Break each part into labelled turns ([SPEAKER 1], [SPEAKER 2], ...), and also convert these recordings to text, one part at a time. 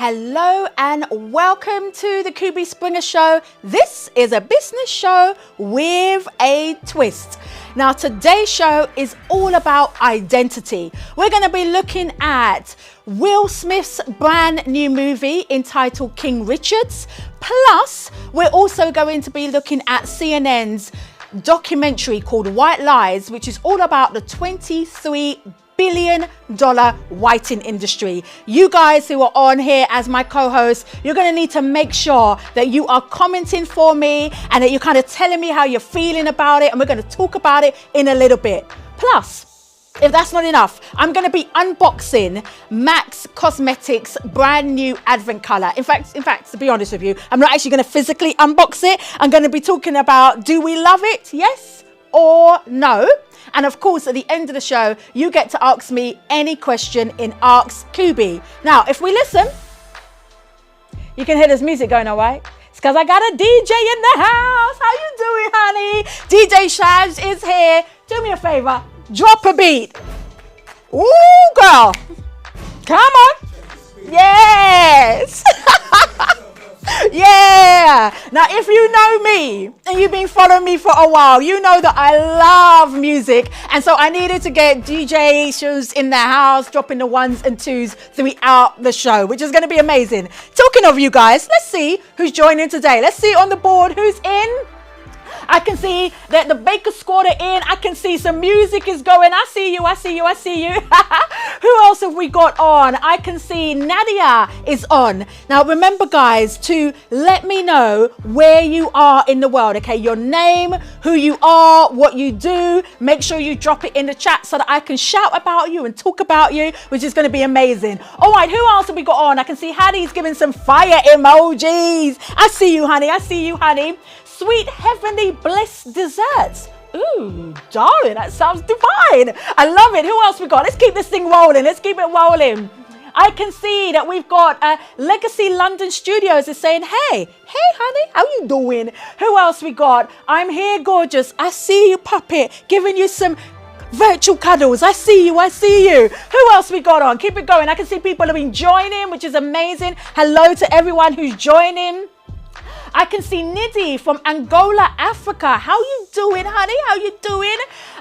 [SPEAKER 1] Hello and welcome to the Kubi Springer Show. This is a business show with a twist. Now today's show is all about identity. We're going to be looking at Will Smith's brand new movie entitled King Richards. Plus, we're also going to be looking at CNN's documentary called White Lies, which is all about the $23 billion whiting industry. You guys who are on here as my co-hosts, you're going to need to make sure that you are commenting for me and that you're kind of telling me how you're feeling about it, and we're going to talk about it in a little bit. Plus, if that's not enough, I'm going to be unboxing MAC's Cosmetics brand new advent color. In fact, to be honest with you, I'm not actually going to physically unbox it. I'm going to be talking about, do we love it? Yes or no? And of course, at the end of the show, you get to ask me any question in Ask Kubi. Now, if we listen, you can hear this music going on, right? It's because I got a DJ in the house. How you doing, honey? DJ Shabs is here. Do me a favor. Drop a beat. Ooh, girl. Come on. Yes. Yeah. Now, if you know me and you've been following me for a while, you know that I love music. And so I needed to get DJ shows in the house, dropping the ones and twos throughout the show, which is going to be amazing. Talking of you guys, let's see who's joining today. Let's see on the board who's in. I can see that the Baker squad are in. I can see some music is going. I see you. Who else have we got on? I can see Nadia is on. Now, remember, guys, to let me know where you are in the world. Okay, your name, who you are, what you do. Make sure you drop it in the chat so that I can shout about you and talk about you, which is going to be amazing. All right, who else have we got on? I can see Hattie's giving some fire emojis. I see you, honey. Sweet heavenly bliss desserts. Ooh, darling, that sounds divine. I love it. Who else we got? Let's keep this thing rolling. I can see that we've got Legacy London Studios is saying, hey, honey, how you doing? Who else we got? I'm here, gorgeous. I see you, puppet, giving you some virtual cuddles. I see you. Who else we got on? Keep it going. I can see people have been joining, which is amazing. Hello to everyone who's joining. I can see Nidhi from Angola, Africa. How you doing, honey?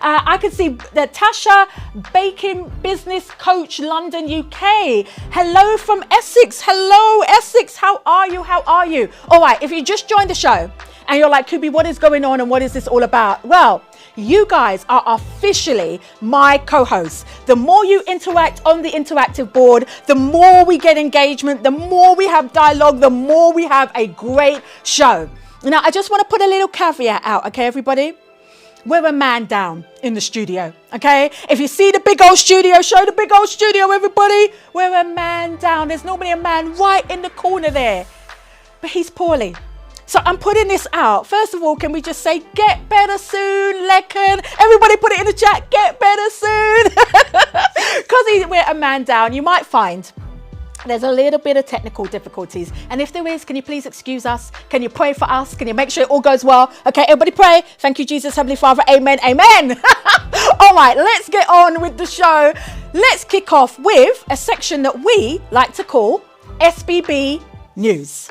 [SPEAKER 1] I can see Natasha, Baking Business Coach, London, UK. Hello from Essex. Hello, Essex. How are you? All right, if you just joined the show and you're like, Kubi, what is going on and what is this all about? Well, you guys are officially my co-hosts. The more you interact on the interactive board, the more we get engagement, the more we have dialogue, the more we have a great show. Now, I just want to put a little caveat out, okay, everybody? We're a man down in the studio, okay? If you see the big old studio, show the big old studio, everybody. We're a man down. There's normally a man right in the corner there, but he's poorly. So I'm putting this out. First of all, can we just say, get better soon, Lecken? Everybody put it in the chat, get better soon. Because we're a man down, you might find there's a little bit of technical difficulties. And if there is, can you please excuse us? Can you pray for us? Can you make sure it all goes well? Okay, everybody pray. Thank you, Jesus, Heavenly Father. Amen. All right, let's get on with the show. Let's kick off with a section that we like to call SBB News.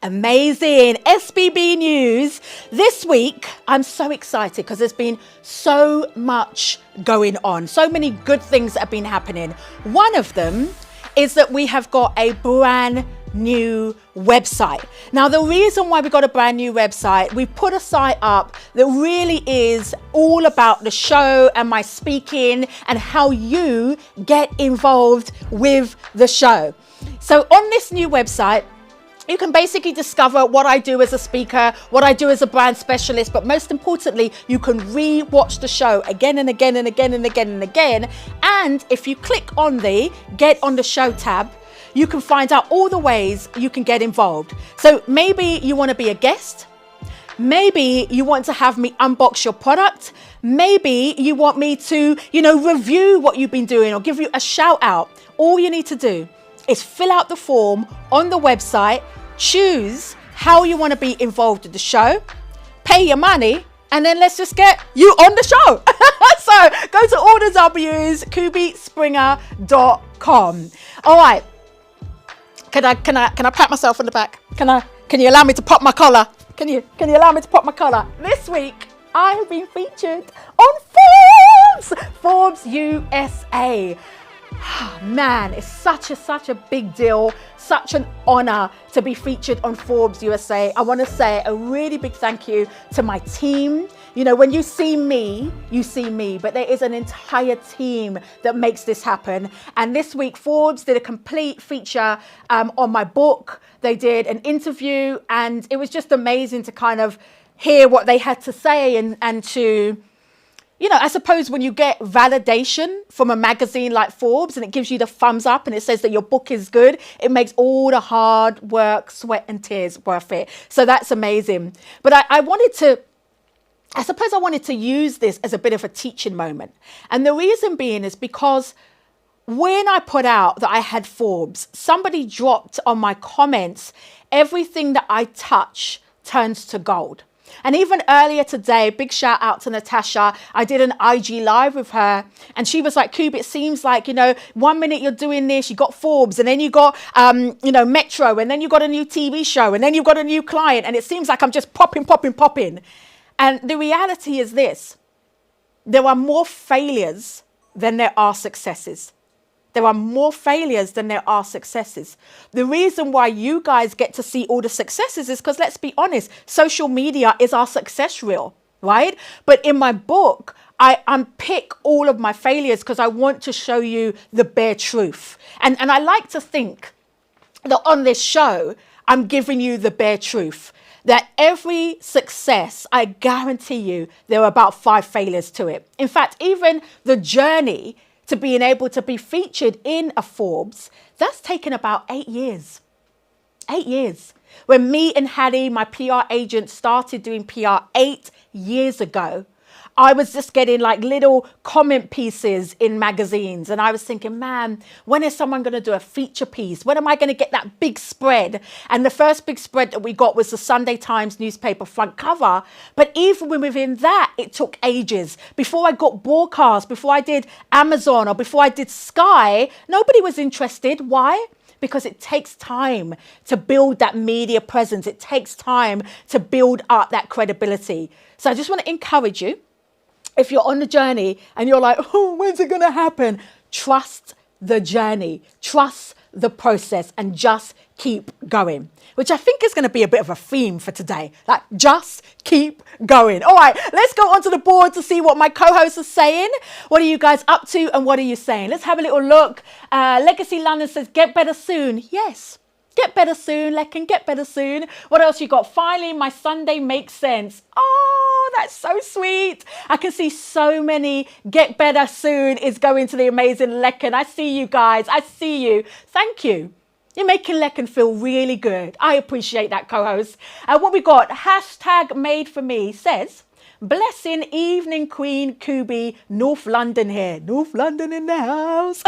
[SPEAKER 1] Amazing. SBB News. This week, I'm so excited because there's been so much going on. So many good things that have been happening. One of them is that we have got a brand new website. Now, the reason why we got a brand new website, we put a site up that really is all about the show and my speaking and how you get involved with the show. So on this new website, you can basically discover what I do as a speaker, what I do as a brand specialist, but most importantly, you can re-watch the show again and again. And if you click on the Get on the Show tab, you can find out all the ways you can get involved. So maybe you want to be a guest. Maybe you want to have me unbox your product. Maybe you want me to, review what you've been doing or give you a shout out. All you need to do is fill out the form on the website, choose how you want to be involved with the show, pay your money, and then let's just get you on the show. So go to all the W's, kubispringer.com. All right. Can I pat myself on the back? Can you allow me to pop my collar? Can you allow me to pop my collar? This week I have been featured on Forbes USA. Man, it's such a big deal, such an honor to be featured on Forbes USA. I want to say a really big thank you to my team. You know, when you see me, but there is an entire team that makes this happen. And this week, Forbes did a complete feature on my book. They did an interview, and it was just amazing to kind of hear what they had to say and to, you know, I suppose when you get validation from a magazine like Forbes and it gives you the thumbs up and it says that your book is good, it makes all the hard work, sweat and tears worth it. So that's amazing. But I wanted to use this as a bit of a teaching moment. And the reason being is because when I put out that I had Forbes, somebody dropped on my comments, everything that I touch turns to gold. And even earlier today, big shout out to Natasha. I did an IG live with her and she was like, Kubi, it seems like, you know, 1 minute you're doing this, you got Forbes and then you got, Metro and then you got a new TV show and then you've got a new client. And it seems like I'm just popping. And the reality is this, there are more failures than there are successes. There are more failures than there are successes. The reason why you guys get to see all the successes is because, let's be honest, social media is our success reel, right? But in my book, I unpick all of my failures because I want to show you the bare truth. And I like to think that on this show, I'm giving you the bare truth. That every success, I guarantee you, there are about 5 failures to it. In fact, even the journey to being able to be featured in a Forbes, that's taken about 8 years. 8 years. When me and Hattie, my PR agent, started doing PR 8 years ago, I was just getting like little comment pieces in magazines. And I was thinking, man, when is someone going to do a feature piece? When am I going to get that big spread? And the first big spread that we got was the Sunday Times newspaper front cover. But even within that, it took ages. Before I got broadcast, before I did Amazon or before I did Sky, nobody was interested. Why? Because it takes time to build that media presence. It takes time to build up that credibility. So I just want to encourage you. If you're on the journey and you're like, oh, when's it going to happen? Trust the journey, trust the process, and just keep going, which I think is going to be a bit of a theme for today. Like, just keep going. All right, let's go onto the board to see what my co-hosts are saying. What are you guys up to and what are you saying? Let's have a little look. Legacy London says, get better soon. Yes. Get better soon, Lecken, get better soon. What else you got? Finally, my Sunday makes sense. Oh, that's so sweet. I can see so many get better soon is going to the amazing Lecken. I see you guys. I see you. Thank you. You're making Lecken feel really good. I appreciate that, co-host. What we got? Hashtag made for me says, blessing evening Queen Kubi, North London here. North London in the house.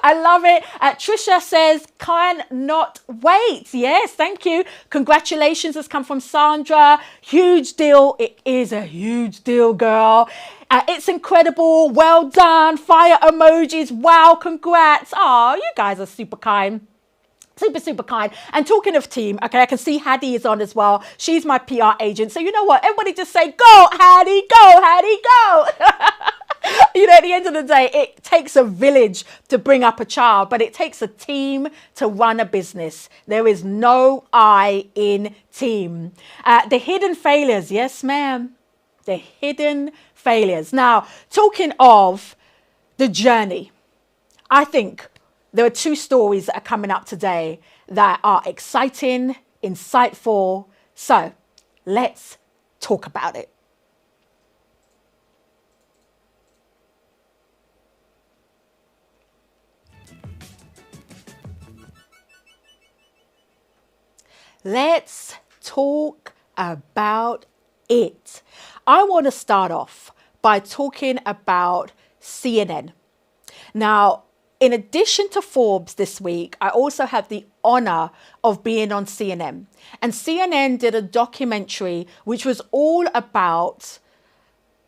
[SPEAKER 1] I love it. Trisha says, cannot wait. Yes, thank you. Congratulations has come from Sandra. Huge deal. It is a huge deal, girl. It's incredible. Well done. Fire emojis. Wow, congrats. Oh, you guys are super kind. Super kind. And talking of team, okay, I can see Hattie is on as well. She's my PR agent. So you know what? Everybody just say, go, Hattie, go, Hattie, go. You know, at the end of the day, it takes a village to bring up a child, but it takes a team to run a business. There is no I in team. The hidden failures. Yes, ma'am. The hidden failures. Now, talking of the journey, I think there are 2 stories that are coming up today that are exciting, insightful. So let's talk about it. Let's talk about it. I want to start off by talking about CNN. Now, in addition to Forbes this week, I also have the honor of being on CNN. And CNN did a documentary which was all about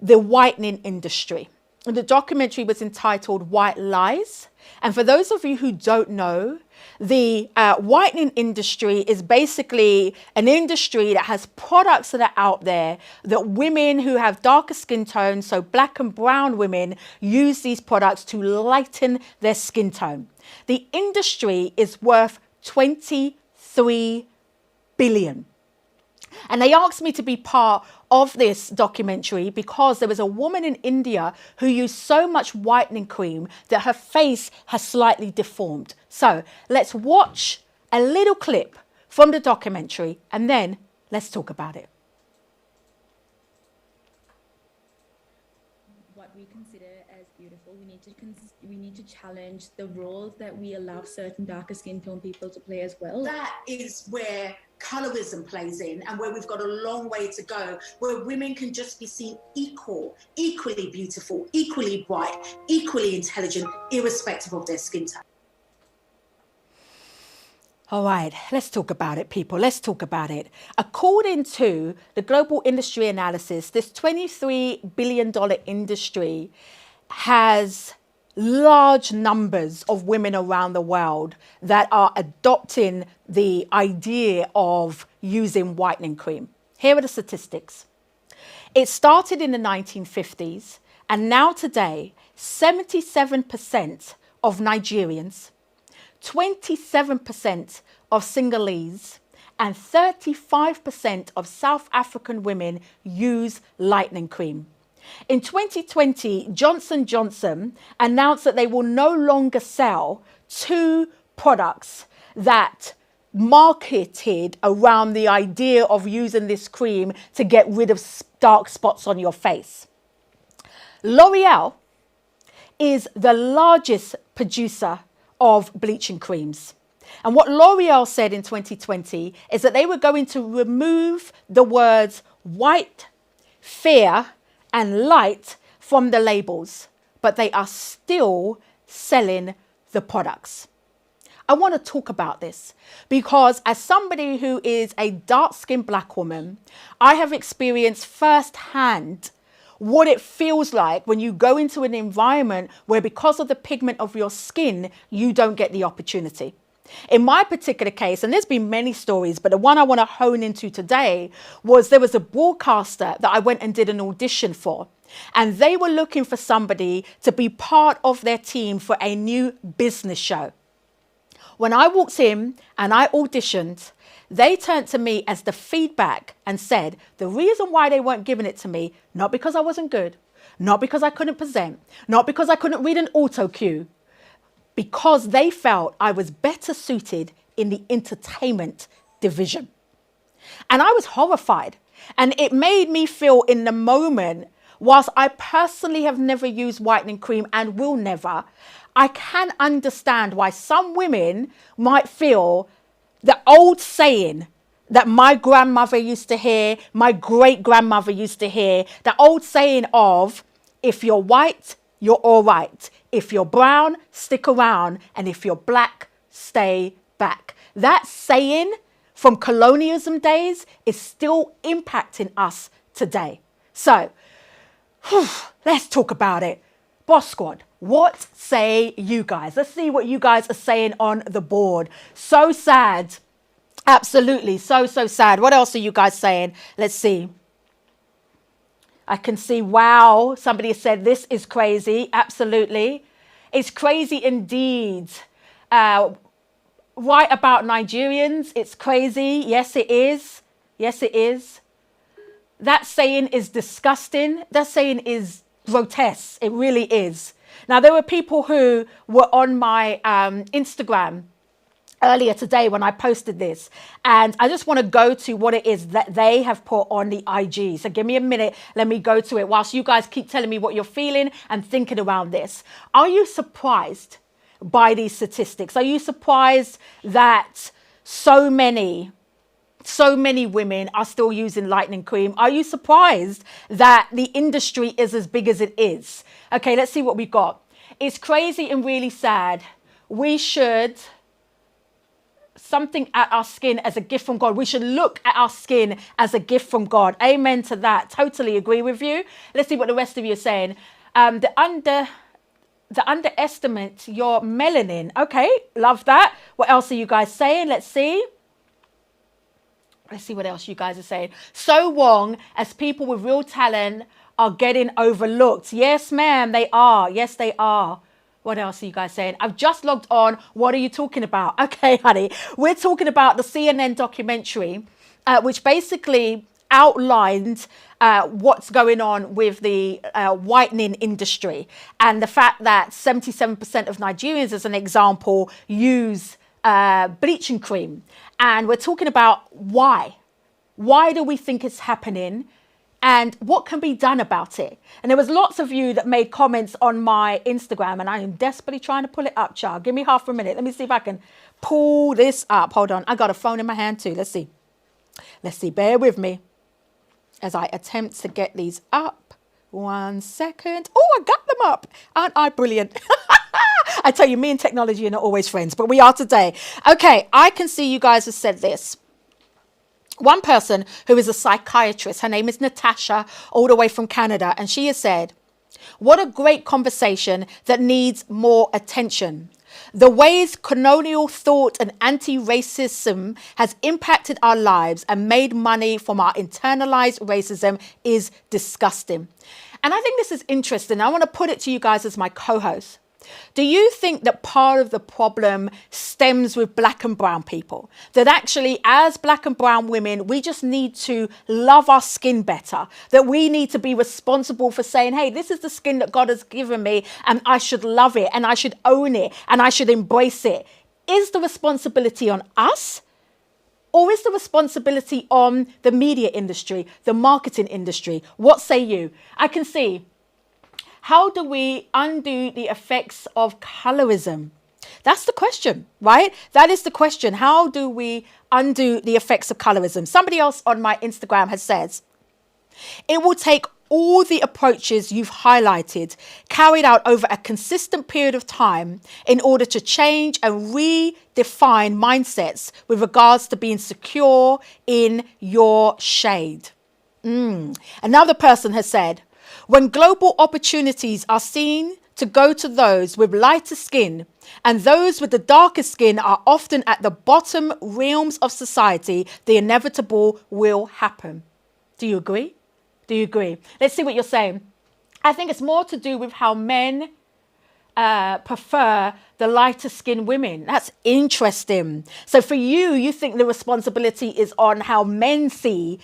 [SPEAKER 1] the whitening industry. And the documentary was entitled White Lies. And for those of you who don't know, the whitening industry is basically an industry that has products that are out there that women who have darker skin tones, so black and brown women, use these products to lighten their skin tone. The industry is worth 23 billion. And they asked me to be part of this documentary because there was a woman in India who used so much whitening cream that her face has slightly deformed. So let's watch a little clip from the documentary and then let's talk about it.
[SPEAKER 2] What we consider as beautiful, we need to challenge the roles that we allow certain darker skin tone people to play as well.
[SPEAKER 3] That is where colorism plays in, and where we've got a long way to go, where women can just be seen equally beautiful, equally bright, equally intelligent, irrespective of their skin tone.
[SPEAKER 1] All right, let's talk about it, people. Let's talk about it. According to the global industry analysis, this $23 billion industry has large numbers of women around the world that are adopting the idea of using whitening cream. Here are the statistics. It started in the 1950s, and now today, 77% of Nigerians, 27% of Sinhalese, and 35% of South African women use lightening cream. In 2020, Johnson & Johnson announced that they will no longer sell 2 products that marketed around the idea of using this cream to get rid of dark spots on your face. L'Oreal is the largest producer of bleaching creams. And what L'Oreal said in 2020 is that they were going to remove the words white, fair, and light from the labels, but they are still selling the products. I want to talk about this because as somebody who is a dark-skinned black woman, I have experienced firsthand what it feels like when you go into an environment where because of the pigment of your skin, you don't get the opportunity. In my particular case, and there's been many stories, but the one I want to hone into today was there was a broadcaster that I went and did an audition for, and they were looking for somebody to be part of their team for a new business show. When I walked in and I auditioned, they turned to me as the feedback and said the reason why they weren't giving it to me, not because I wasn't good, not because I couldn't present, not because I couldn't read an auto cue, because they felt I was better suited in the entertainment division. And I was horrified. And it made me feel in the moment, whilst I personally have never used whitening cream and will never, I can understand why some women might feel the old saying that my grandmother used to hear, my great-grandmother used to hear, the old saying of, if you're white, you're all right. If you're brown, stick around. And if you're black, stay back. That saying from colonialism days is still impacting us today. So, let's talk about it. Boss Squad, what say you guys? Let's see what you guys are saying on the board. So sad. Absolutely. So sad. What else are you guys saying? Let's see. I can see, wow, somebody said this is crazy. Absolutely. It's crazy indeed. Right about Nigerians, it's crazy. Yes, it is. Yes, it is. That saying is disgusting. That saying is grotesque. It really is. Now, there were people who were on my Instagram earlier today when I posted this, and I just want to go to what it is that they have put on the IG. So give me a minute, let me go to it whilst you guys keep telling me what you're feeling and thinking around this. Are you surprised by these statistics? Are you surprised that so many women are still using lightening cream? Are you surprised that the industry is as big as it is? Okay, let's see what we've got. It's crazy and really sad. We should something at our skin as a gift from God. We should look at our skin as a gift from God. Amen to that. Totally agree with you. Let's see what the rest of you are saying. The underestimate your melanin. Okay, love that. What else are you guys saying? Let's see. Let's see what else you guys are saying. So wrong as people with real talent are getting overlooked. Yes, ma'am, they are. Yes, they are. What else are you guys saying? I've just logged on. What are you talking about? Okay, honey. We're talking about the CNN documentary, which basically outlined what's going on with the whitening industry and the fact that 77% of Nigerians, as an example, use bleaching cream. And we're talking about why. Why do we think it's happening? And what can be done about it? And there was lots of you that made comments on my Instagram, and I am desperately trying to pull it up, child. Give me half a minute. Let me see if I can pull this up. Hold on. I got a phone in my hand too. Let's see. Let's see. Bear with me as I attempt to get these up. 1 second. Oh, I got them up. Aren't I brilliant? I tell you, me and technology are not always friends, but we are today. Okay, I can see you guys have said this. One person who is a psychiatrist, her name is Natasha, all the way from Canada, and she has said, what a great conversation that needs more attention. The ways colonial thought and anti-racism has impacted our lives and made money from our internalized racism is disgusting. And I think this is interesting. I want to put it to you guys as my co-host. Do you think that part of the problem stems with black and brown people? That actually, as black and brown women, we just need to love our skin better. That we need to be responsible for saying, hey, this is the skin that God has given me and I should love it and I should own it and I should embrace it. Is the responsibility on us? Or is the responsibility on the media industry, the marketing industry? What say you? I can see. How do we undo the effects of colorism? That's the question, right? That is the question. How do we undo the effects of colorism? Somebody else on my Instagram has said, it will take all the approaches you've highlighted carried out over a consistent period of time in order to change and redefine mindsets with regards to being secure in your shade. Another person has said, when global opportunities are seen to go to those with lighter skin and those with the darker skin are often at the bottom realms of society, the inevitable will happen. Do you agree? Do you agree? Let's see what you're saying. I think it's more to do with how men prefer the lighter skinned women. That's interesting. So for you, you think the responsibility is on how men see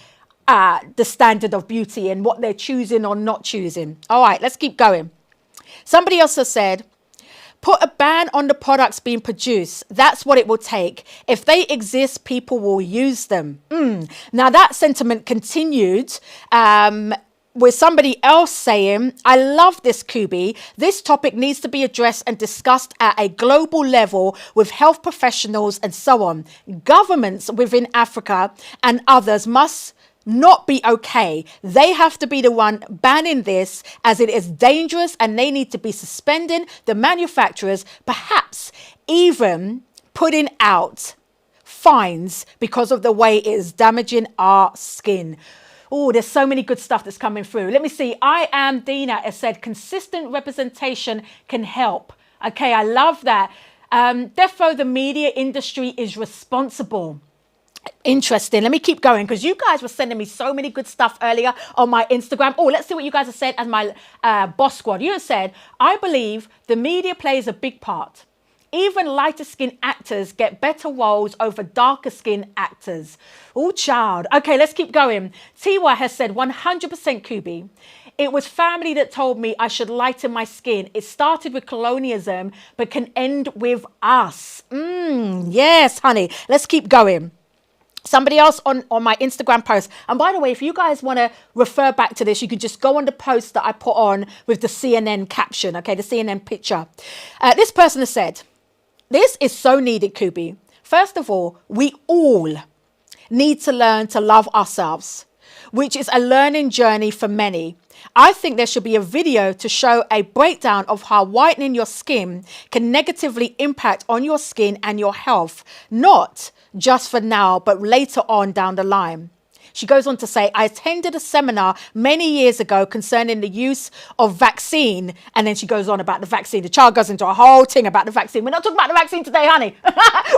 [SPEAKER 1] the standard of beauty and what they're choosing or not choosing. All right, let's keep going. Somebody else has said, put a ban on the products being produced. That's what it will take. If they exist, people will use them. Now that sentiment continued with somebody else saying, I love this, Kubi. This topic needs to be addressed and discussed at a global level with health professionals and so on. Governments within Africa and others must not be okay. They have to be the one banning this as it is dangerous, and they need to be suspending the manufacturers, perhaps even putting out fines because of the way it is damaging our skin. Oh, there's so many good stuff that's coming through. Let me see. I am Dina has said consistent representation can help. Okay, I love that. Defo, the media industry is responsible. Interesting. Let me keep going because you guys were sending me so many good stuff earlier on my Instagram. Oh, let's see what you guys have said as my boss squad. You have said, I believe the media plays a big part. Even lighter skinned actors get better roles over darker skinned actors. Oh, child. Okay, let's keep going. Tiwa has said 100% Kubi. It was family that told me I should lighten my skin. It started with colonialism, but can end with us. Yes, honey. Let's keep going. Somebody else on my Instagram post. And by the way, if you guys want to refer back to this, you could just go on the post that I put on with the CNN caption, okay, the CNN picture. This person has said, this is so needed, Kubi. First of all, we all need to learn to love ourselves. which is a learning journey for many. I think there should be a video to show a breakdown of how whitening your skin can negatively impact on your skin and your health, not just for now, but later on down the line. She goes on to say, I attended a seminar many years ago concerning the use of vaccine. And then she goes on about the vaccine. The child goes into a whole thing about the vaccine. We're not talking about the vaccine today, honey.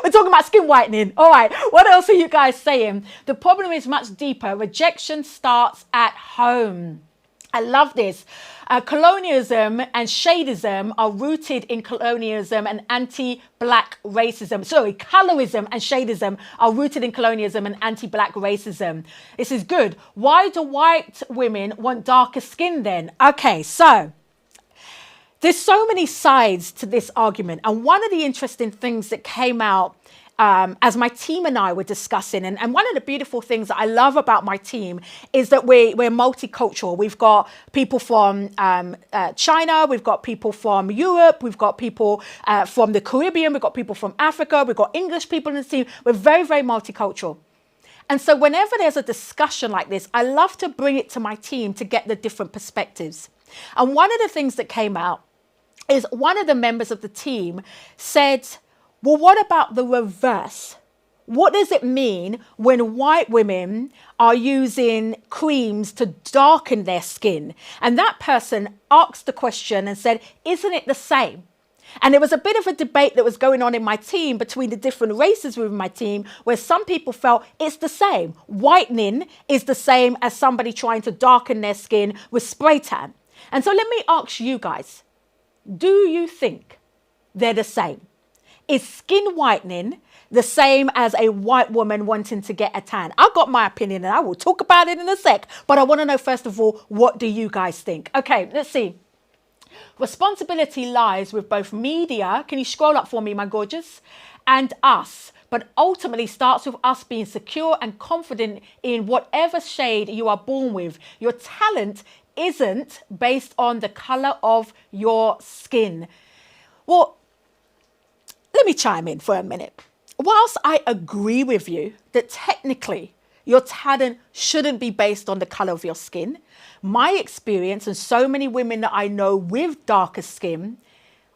[SPEAKER 1] We're talking about skin whitening. All right. What else are you guys saying? The problem is much deeper. Rejection starts at home. I love this. Colonialism and shadism are rooted in colonialism and anti-black racism. Sorry, colorism and shadism are rooted in colonialism and anti-black racism. This is good. Why do white women want darker skin then? Okay, so there's so many sides to this argument. And one of the interesting things that came out as my team and I were discussing, and one of the beautiful things that I love about my team is that we're multicultural. We've got people from China, we've got people from Europe, we've got people from the Caribbean, we've got people from Africa, we've got English people in the team. We're very, very multicultural. And so whenever there's a discussion like this, I love to bring it to my team to get the different perspectives. And one of the things that came out is one of the members of the team said, well, what about the reverse? What does it mean when white women are using creams to darken their skin? And that person asked the question and said, isn't it the same? And there was a bit of a debate that was going on in my team between the different races within my team, where some people felt it's the same. Whitening is the same as somebody trying to darken their skin with spray tan. And so let me ask you guys, do you think they're the same? Is skin whitening the same as a white woman wanting to get a tan? I've got my opinion and I will talk about it in a sec, but I want to know first of all, what do you guys think? Okay, let's see. Responsibility lies with both media, can you scroll up for me, my gorgeous, and us, but ultimately starts with us being secure and confident in whatever shade you are born with. Your talent isn't based on the color of your skin. Well, let me chime in for a minute. Whilst I agree with you that technically your talent shouldn't be based on the color of your skin, my experience and so many women that I know with darker skin,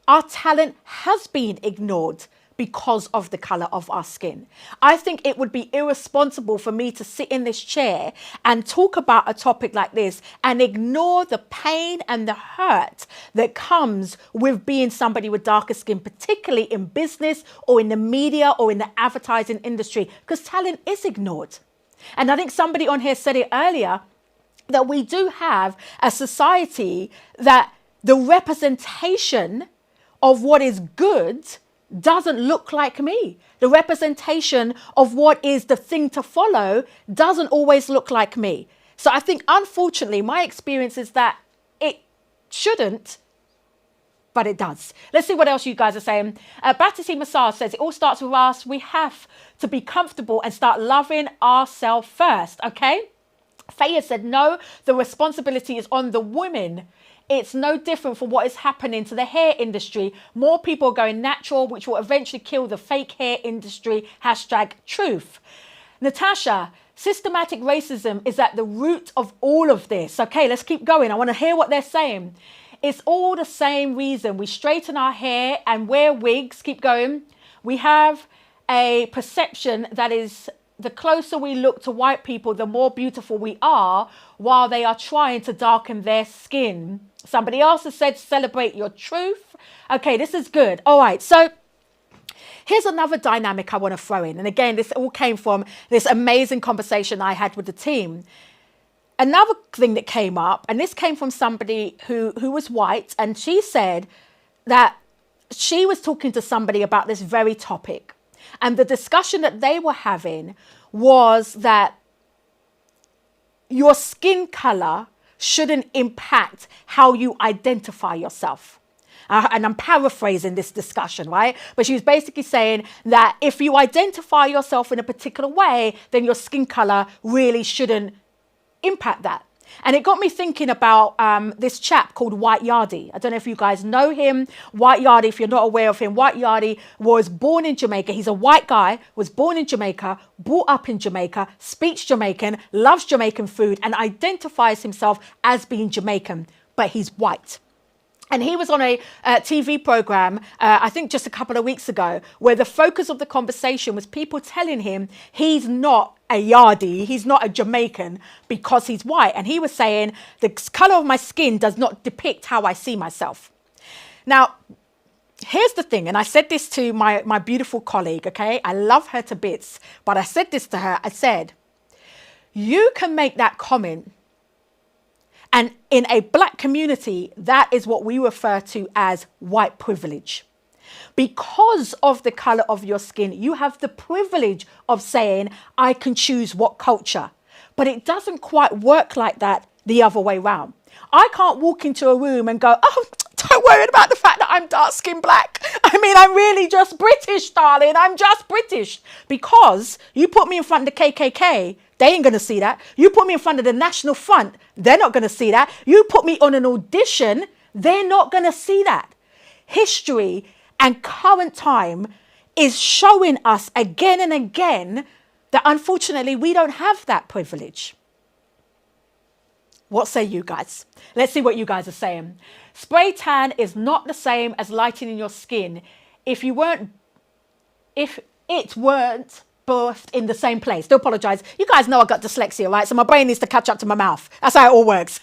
[SPEAKER 1] our talent has been ignored because of the color of our skin. I think it would be irresponsible for me to sit in this chair and talk about a topic like this and ignore the pain and the hurt that comes with being somebody with darker skin, particularly in business or in the media or in the advertising industry, because talent is ignored. And I think somebody on here said it earlier, that we do have a society that the representation of what is good doesn't look like me. The representation of what is the thing to follow doesn't always look like me. So I think, unfortunately, my experience is that it shouldn't, but it does. Let's see what else you guys are saying. Battersea Massage says, it all starts with us. We have to be comfortable and start loving ourselves first, okay? Faya said, no, the responsibility is on the women. It's no different from what is happening to the hair industry. More people are going natural, which will eventually kill the fake hair industry. #truth. Natasha, systematic racism is at the root of all of this. Okay, let's keep going. I want to hear what they're saying. It's all the same reason. We straighten our hair and wear wigs. Keep going. We have a perception that is the closer we look to white people, the more beautiful we are, while they are trying to darken their skin. Somebody else has said, celebrate your truth. Okay, this is good. All right, so here's another dynamic I want to throw in. And again, this all came from this amazing conversation I had with the team. Another thing that came up, and this came from somebody who was white, and she said that she was talking to somebody about this very topic. And the discussion that they were having was that your skin color shouldn't impact how you identify yourself. And I'm paraphrasing this discussion, right? But she was basically saying that if you identify yourself in a particular way, then your skin color really shouldn't impact that. And it got me thinking about this chap called White Yardie. I don't know if you guys know him. White Yardie, if you're not aware of him, White Yardie was born in Jamaica. He's a white guy, was born in Jamaica, brought up in Jamaica, speaks Jamaican, loves Jamaican food, and identifies himself as being Jamaican, but he's white. And he was on a TV program, I think just a couple of weeks ago, where the focus of the conversation was people telling him he's not a Yardie, he's not a Jamaican because he's white. And he was saying the color of my skin does not depict how I see myself. Now, here's the thing, and I said this to my beautiful colleague, okay? I love her to bits, but I said this to her. I said, you can make that comment, and in a black community, that is what we refer to as white privilege. Because of the color of your skin, you have the privilege of saying, I can choose what culture. But it doesn't quite work like that the other way around. I can't walk into a room and go, oh, don't worry about the fact that I'm dark skinned black. I mean, I'm really just British, darling. I'm just British. Because you put me in front of the KKK, they ain't going to see that. You put me in front of the National Front, they're not going to see that. You put me on an audition, they're not going to see that. History and current time is showing us again and again that unfortunately we don't have that privilege. What say you guys? Let's see what you guys are saying. Spray tan is not the same as lightening your skin if it weren't birthed in the same place. Do apologize. You guys know I got dyslexia, right? So my brain needs to catch up to my mouth. That's how it all works.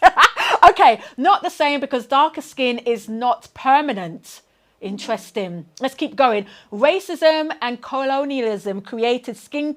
[SPEAKER 1] Okay, not the same because darker skin is not permanent. Interesting. Let's keep going. Racism and colonialism created skin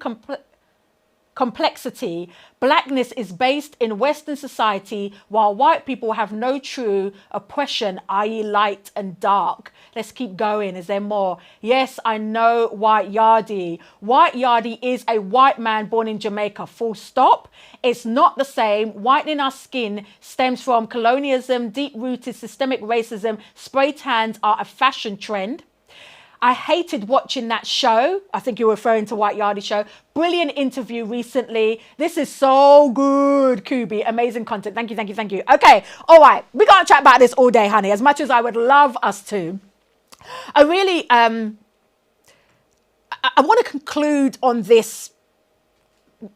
[SPEAKER 1] complexity. Blackness is based in Western society, while white people have no true oppression, i.e. light and dark. Let's keep going. Is there more? Yes, I know White Yardie. White Yardie is a white man born in Jamaica. Full stop. It's not the same. Whitening our skin stems from colonialism, deep-rooted systemic racism. Spray tans are a fashion trend. I hated watching that show. I think you're referring to White Yardie show. Brilliant interview recently. This is so good, Kubi. Amazing content. Thank you, thank you, thank you. Okay, all right. We can't chat about this all day, honey, as much as I would love us to. I really, I want to conclude on this,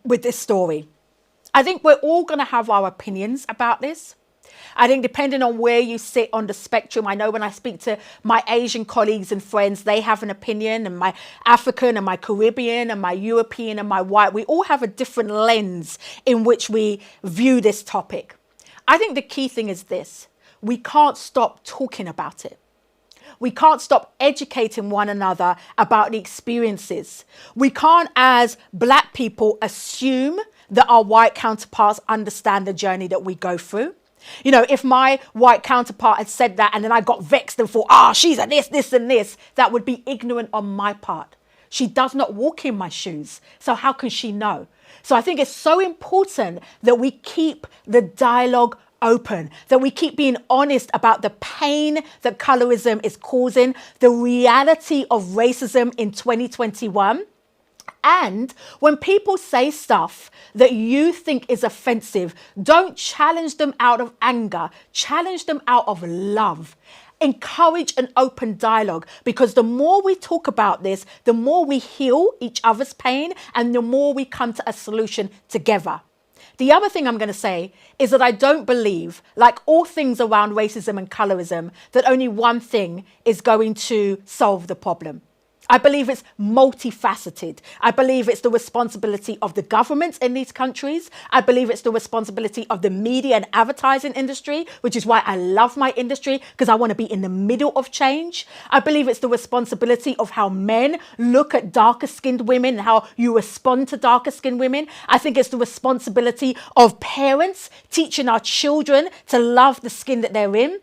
[SPEAKER 1] with this story. I think we're all going to have our opinions about this. I think depending on where you sit on the spectrum, I know when I speak to my Asian colleagues and friends, they have an opinion, and my African and my Caribbean and my European and my white, we all have a different lens in which we view this topic. I think the key thing is this: we can't stop talking about it. We can't stop educating one another about the experiences. We can't, as black people, assume that our white counterparts understand the journey that we go through. You know, if my white counterpart had said that and then I got vexed and thought, she's a this and this, that would be ignorant on my part. She does not walk in my shoes. So how can she know? So I think it's so important that we keep the dialogue open, that we keep being honest about the pain that colorism is causing, the reality of racism in 2021. And when people say stuff that you think is offensive, don't challenge them out of anger, challenge them out of love. Encourage an open dialogue, because the more we talk about this, the more we heal each other's pain and the more we come to a solution together. The other thing I'm going to say is that I don't believe, like all things around racism and colorism, that only one thing is going to solve the problem. I believe it's multifaceted. I believe it's the responsibility of the governments in these countries. I believe it's the responsibility of the media and advertising industry, which is why I love my industry, because I want to be in the middle of change. I believe it's the responsibility of how men look at darker skinned women and how you respond to darker skinned women. I think it's the responsibility of parents teaching our children to love the skin that they're in.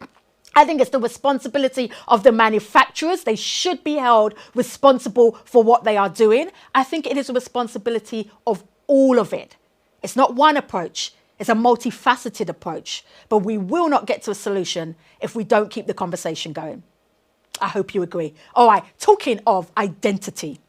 [SPEAKER 1] I think it's the responsibility of the manufacturers. They should be held responsible for what they are doing. I think it is a responsibility of all of it. It's not one approach. It's a multifaceted approach. But we will not get to a solution if we don't keep the conversation going. I hope you agree. All right, talking of identity,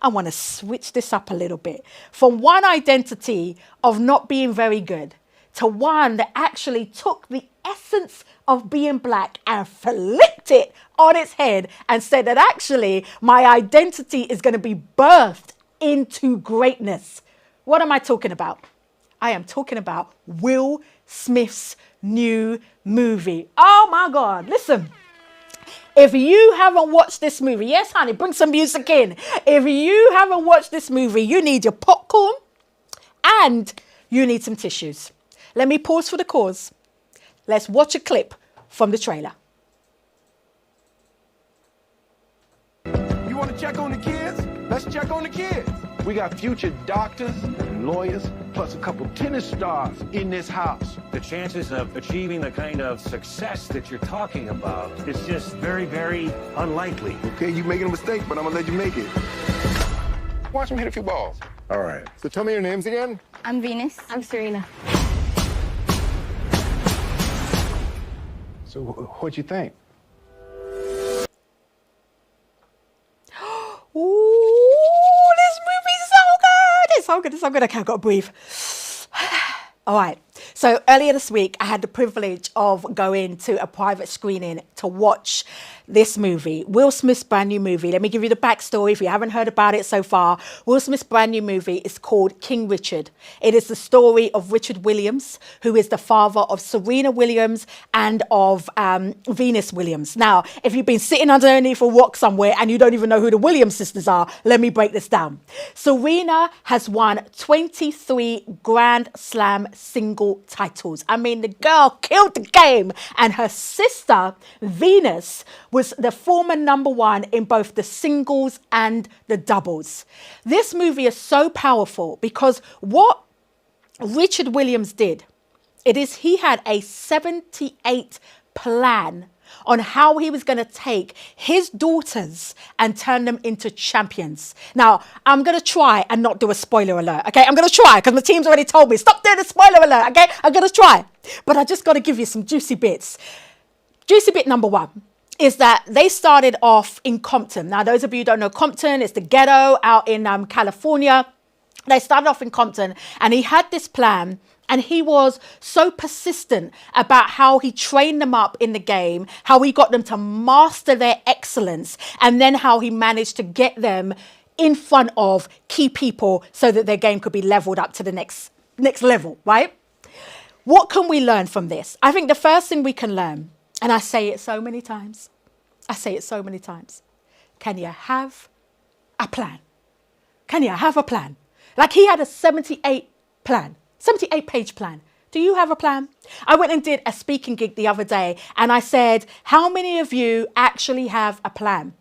[SPEAKER 1] I want to switch this up a little bit. From one identity of not being very good to one that actually took the essence of being black and flipped it on its head and said that actually my identity is going to be birthed into greatness. What am I talking about? I am talking about Will Smith's new movie. Oh my God, listen. If you haven't watched this movie, yes, honey, bring some music in. If you haven't watched this movie, you need your popcorn and you need some tissues. Let me pause for the cause. Let's watch a clip from the trailer.
[SPEAKER 4] You want to check on the kids? Let's check on the kids. We got future doctors and lawyers, plus a couple tennis stars in this house.
[SPEAKER 5] The chances of achieving the kind of success that you're talking about is just very, very unlikely.
[SPEAKER 4] Okay, you making a mistake, but I'm gonna let you make it. Watch him hit a few balls. All right. So tell me your names again.
[SPEAKER 6] I'm Venus. I'm Serena.
[SPEAKER 4] So what'd you think?
[SPEAKER 1] Ooh, this movie's so good. It's so good. It's so good. Okay, I've got to breathe. All right. So earlier this week, I had the privilege of going to a private screening to watch this movie, Will Smith's brand new movie. Let me give you the backstory if you haven't heard about it so far. Will Smith's brand new movie is called King Richard. It is the story of Richard Williams, who is the father of Serena Williams and of Venus Williams. Now, if you've been sitting underneath a rock somewhere and you don't even know who the Williams sisters are, let me break this down. Serena has won 23 Grand Slam single titles. I mean, the girl killed the game. And her sister, Venus, was the former number one in both the singles and the doubles. This movie is so powerful because what Richard Williams did, it is he had a 78 plan on how he was going to take his daughters and turn them into champions. Now, I'm going to try and not do a spoiler alert, okay? I'm going to try because my team's already told me, stop doing the spoiler alert, okay? I'm going to try. But I just got to give you some juicy bits. Juicy bit number one is that they started off in Compton. Now, those of you who don't know Compton, it's the ghetto out in California. They started off in Compton and he had this plan. And he was so persistent about how he trained them up in the game, how he got them to master their excellence, and then how he managed to get them in front of key people so that their game could be leveled up to the next level, right? What can we learn from this? I think the first thing we can learn, and I say it so many times, can you have a plan? Can you have a plan? Like he had a 78 page plan. Do you have a plan? I went and did a speaking gig the other day and I said, how many of you actually have a plan?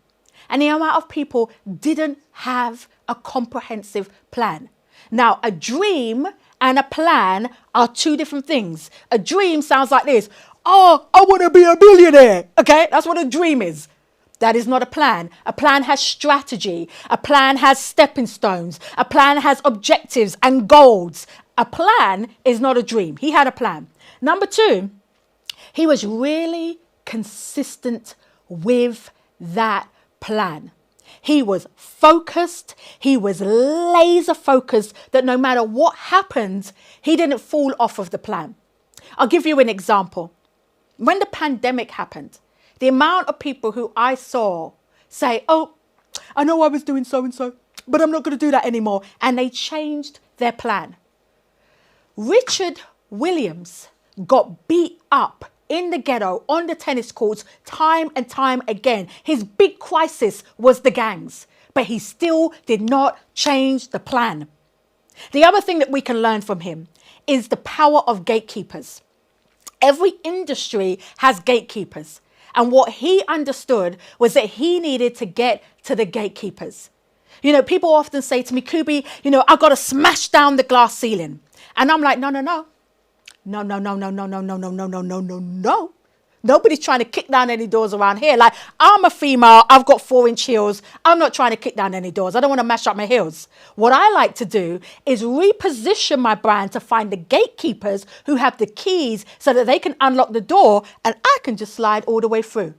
[SPEAKER 1] And the amount of people didn't have a comprehensive plan. Now, a dream and a plan are two different things. A dream sounds like this. Oh, I want to be a billionaire. Okay, that's what a dream is. That is not a plan. A plan has strategy. A plan has stepping stones. A plan has objectives and goals. A plan is not a dream. He had a plan. Number two, he was really consistent with that plan. He was focused. He was laser focused that no matter what happened, he didn't fall off of the plan. I'll give you an example. When the pandemic happened, the amount of people who I saw say, oh, I know I was doing so-and-so, but I'm not going to do that anymore. And they changed their plan. Richard Williams got beat up in the ghetto on the tennis courts time and time again. His big crisis was the gangs, but he still did not change the plan. The other thing that we can learn from him is the power of gatekeepers. Every industry has gatekeepers. And what he understood was that he needed to get to the gatekeepers. You know, people often say to me, Kubi, you know, I've got to smash down the glass ceiling. And I'm like, no. Nobody's trying to kick down any doors around here. Like, I'm a female, I've got 4-inch heels. I'm not trying to kick down any doors. I don't want to mash up my heels. What I like to do is reposition my brand to find the gatekeepers who have the keys so that they can unlock the door and I can just slide all the way through.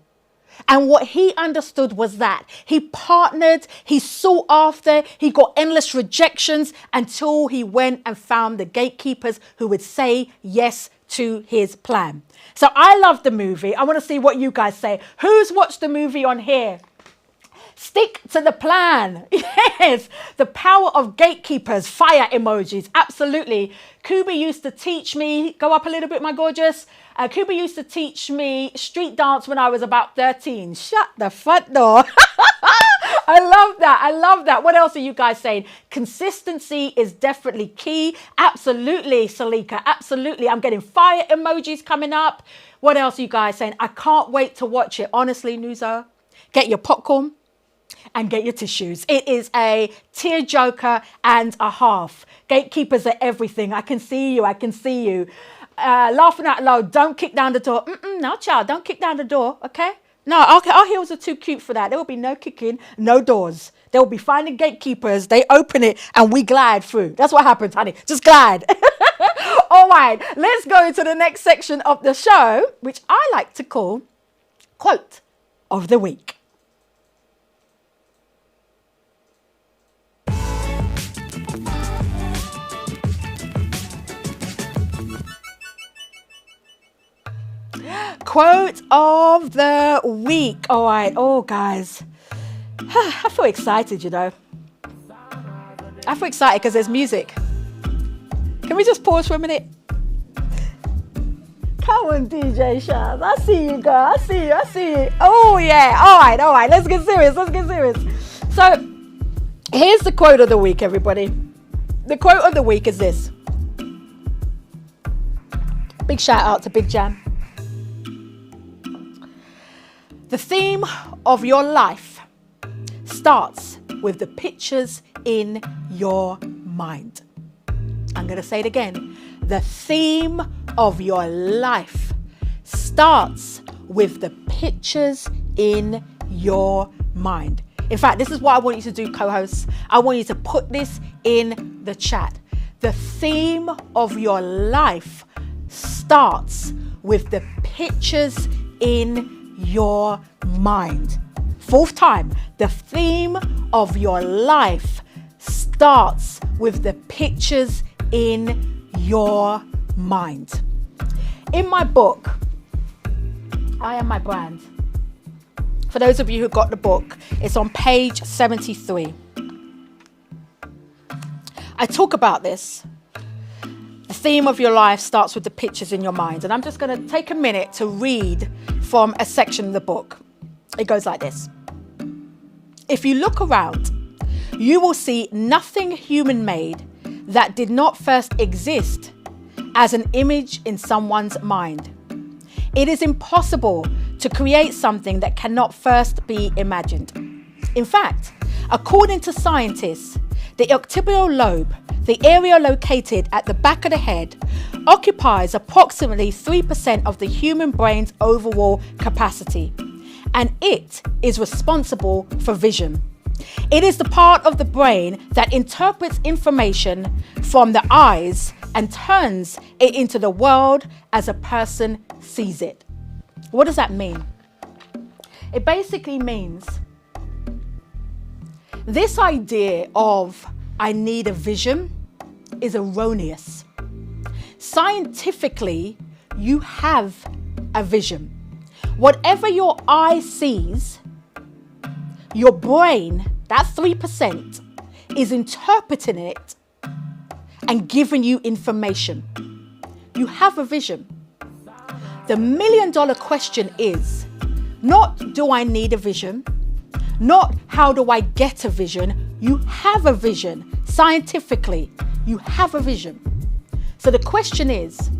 [SPEAKER 1] And what he understood was that he partnered, he sought after, he got endless rejections until he went and found the gatekeepers who would say yes to his plan. So I love the movie. I want to see what you guys say. Who's watched the movie on here? Stick to the plan. Yes. The power of gatekeepers. Fire emojis. Absolutely. Kubi used to teach me, go up a little bit, my gorgeous. Kubi used to teach me street dance when I was about 13. Shut the front door. I love that. I love that. What else are you guys saying? Consistency is definitely key. Absolutely, Salika. Absolutely. I'm getting fire emojis coming up. What else are you guys saying? I can't wait to watch it. Honestly, Nuzo, get your popcorn and get your tissues. It is a tearjerker and a half. Gatekeepers are everything. I can see you. I can see you. Laughing out loud. Don't kick down the door. No, child. Don't kick down the door. Okay? No, our heels are too cute for that. There will be no kicking, no doors. They will be finding gatekeepers. They open it and we glide through. That's what happens, honey. Just glide. All right. Let's go to the next section of the show, which I like to call Quote of the Week. Quote of the week. All right. Oh, guys. I feel excited, you know. I feel excited because there's music. Can we just pause for a minute? Come on, DJ Shaz. I see you, girl. I see you. I see you. Oh, yeah. All right. All right. Let's get serious. Let's get serious. So here's the quote of the week, everybody. The quote of the week is this. Big shout out to Big Jam. The theme of your life starts with the pictures in your mind. I'm going to say it again. The theme of your life starts with the pictures in your mind. In fact, this is what I want you to do, co-hosts. I want you to put this in the chat. The theme of your life starts with the pictures in your mind. Fourth time, the theme of your life starts with the pictures in your mind. In my book, I Am My Brand. For those of you who got the book, it's on page 73. I talk about this. The theme of your life starts with the pictures in your mind. And I'm just going to take a minute to read from a section of the book. It goes like this. If you look around, you will see nothing human-made that did not first exist as an image in someone's mind. It is impossible to create something that cannot first be imagined. In fact, according to scientists, the occipital lobe, the area located at the back of the head, occupies approximately 3% of the human brain's overall capacity, and it is responsible for vision. It is the part of the brain that interprets information from the eyes and turns it into the world as a person sees it. What does that mean? It basically means this idea of I need a vision is erroneous. Scientifically, you have a vision. Whatever your eye sees, your brain, that 3%, is interpreting it and giving you information. You have a vision. The $1 million question is not do I need a vision, not how do I get a vision. You have a vision. Scientifically, you have a vision. So the question is,